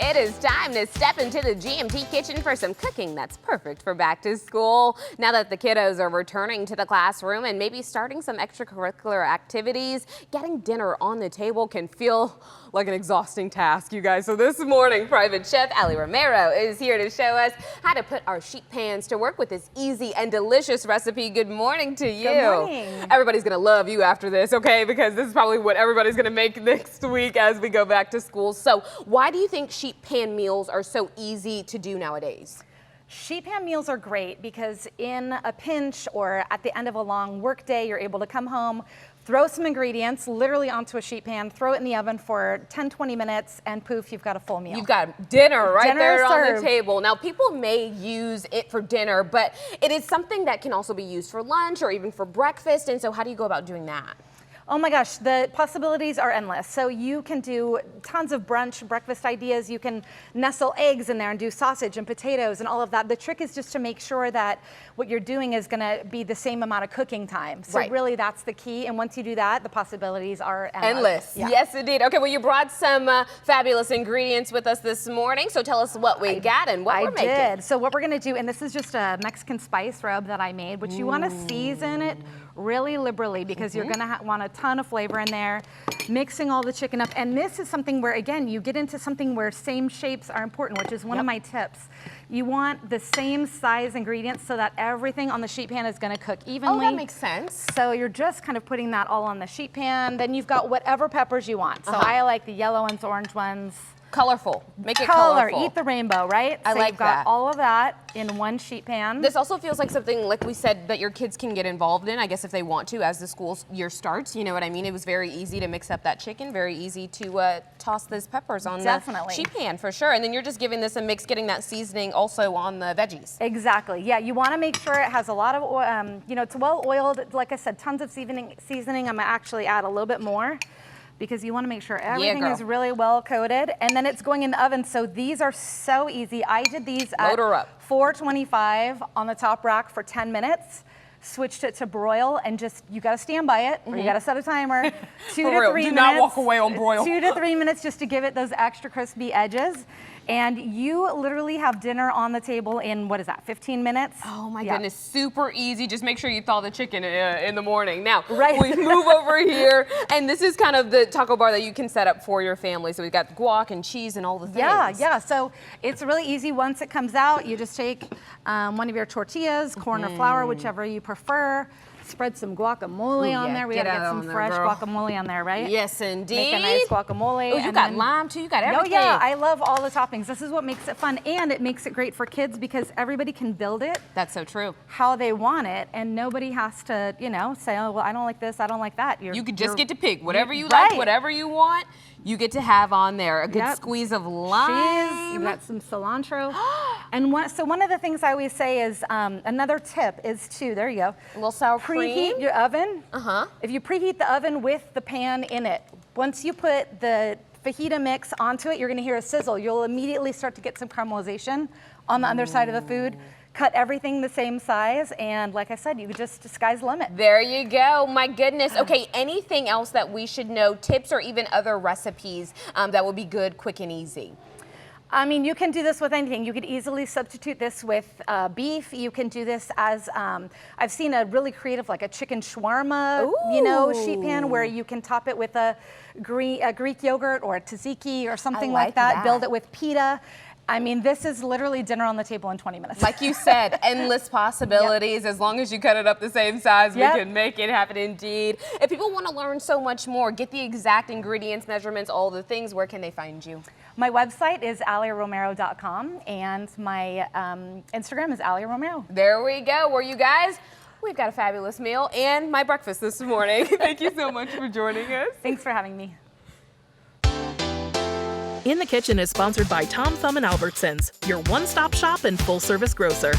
It is time to step into the GMT kitchen for some cooking that's perfect for back to school. Now that the kiddos are returning to the classroom and maybe starting some extracurricular activities, getting dinner on the table can feel like an exhausting task, you guys. So this morning, Private Chef Aly Romero is here to show us how to put our sheet pans to work with this easy and delicious recipe. Good morning to you. Good morning. Everybody's gonna love you after this, okay? Because this is probably what everybody's gonna make next week as we go back to school. So why do you think sheet pan meals are so easy to do nowadays? Sheet pan meals are great because in a pinch or at the end of a long work day, you're able to come home, throw some ingredients literally onto a sheet pan, throw it in the oven for 10-20 minutes, and poof, you've got a full meal. You've got dinner right there served on the table. Now, people may use it for dinner, but it is something that can also be used for lunch or even for breakfast. And so how do you go about doing that? Oh my gosh, the possibilities are endless. So you can do tons of brunch, breakfast ideas. You can nestle eggs in there and do sausage and potatoes and all of that. The trick is just to make sure that what you're doing is gonna be the same amount of cooking time. So really that's the key. And once you do that, the possibilities are endless. Yeah. Yes, indeed. Okay, well, you brought some fabulous ingredients with us this morning. So tell us what we got and what we're making. I did. So what we're gonna do, and this is just a Mexican spice rub that I made, which you wanna season it really liberally because you're gonna want a ton of flavor in there, mixing all the chicken up. And this is something where, again, you get into something where same shapes are important, which is one of my tips. You want the same size ingredients so that everything on the sheet pan is gonna cook evenly. Oh, that makes sense. So you're just kind of putting that all on the sheet pan. Then you've got whatever peppers you want. So I like the yellow ones, orange ones. Colorful. Make it colorful. Eat the rainbow, right? I like you've got all of that in one sheet pan. This also feels like something, like we said, that your kids can get involved in, I guess, if they want to, as the school year starts. You know what I mean? It was very easy to mix up that chicken, very easy to toss those peppers on the sheet pan, for sure. And then you're just giving this a mix, getting that seasoning also on the veggies. Exactly. Yeah, you want to make sure it has a lot of oil, you know, it's well oiled. Like I said, tons of seasoning. I'm going to actually add a little bit more, because you want to make sure everything is really well coated, and then it's going in the oven. So these are so easy. I did these at 425 on the top rack for 10 minutes, switched it to broil, and just, you got to stand by it, or you got to set a timer. 2 to 3 minutes. Do not walk away on broil. 2 to 3 minutes just to give it those extra crispy edges. And you literally have dinner on the table in, what is that, 15 minutes? Oh my goodness, super easy. Just make sure you thaw the chicken in the morning. Now, we move over here, and this is kind of the taco bar that you can set up for your family. So we've got guac and cheese and all the things. Yeah, so it's really easy. Once it comes out, you just take one of your tortillas, corn or flour, whichever you prefer. Spread some guacamole on there. We gotta get some fresh guacamole on there, right? Yes, indeed. Make a nice guacamole. Oh, you got lime too. You got everything. Oh yeah, I love all the toppings. This is what makes it fun, and it makes it great for kids because everybody can build it. That's so true. How they want it, and nobody has to, you know, say, oh, well, I don't like this, I don't like that. You could just get to pick whatever you like, whatever you want. You get to have on there a good squeeze of lime. Cheese, you got some cilantro. And one of the things I always say is, another tip is to, there you go. A little sour cream. Preheat your oven. If you preheat the oven with the pan in it, once you put the fajita mix onto it, you're gonna hear a sizzle. You'll immediately start to get some caramelization on the underside of the food. Cut everything the same size, and like I said, you could just, sky's the limit. There you go, my goodness. Okay, anything else that we should know, tips or even other recipes that would be good, quick and easy? I mean, you can do this with anything. You could easily substitute this with beef. You can do this as, I've seen a really creative, like a chicken shawarma, you know, sheet pan where you can top it with a Greek yogurt or a tzatziki or something like that. Build it with pita. I mean, this is literally dinner on the table in 20 minutes. Like you said, endless possibilities. As long as you cut it up the same size, we can make it happen indeed. If people want to learn so much more, get the exact ingredients, measurements, all the things, where can they find you? My website is alyromero.com, and my Instagram is Aly Romero. There we go. Well, you guys, we've got a fabulous meal and my breakfast this morning. Thank you so much for joining us. Thanks for having me. In the Kitchen is sponsored by Tom Thumb and Albertsons, your one-stop shop and full-service grocer.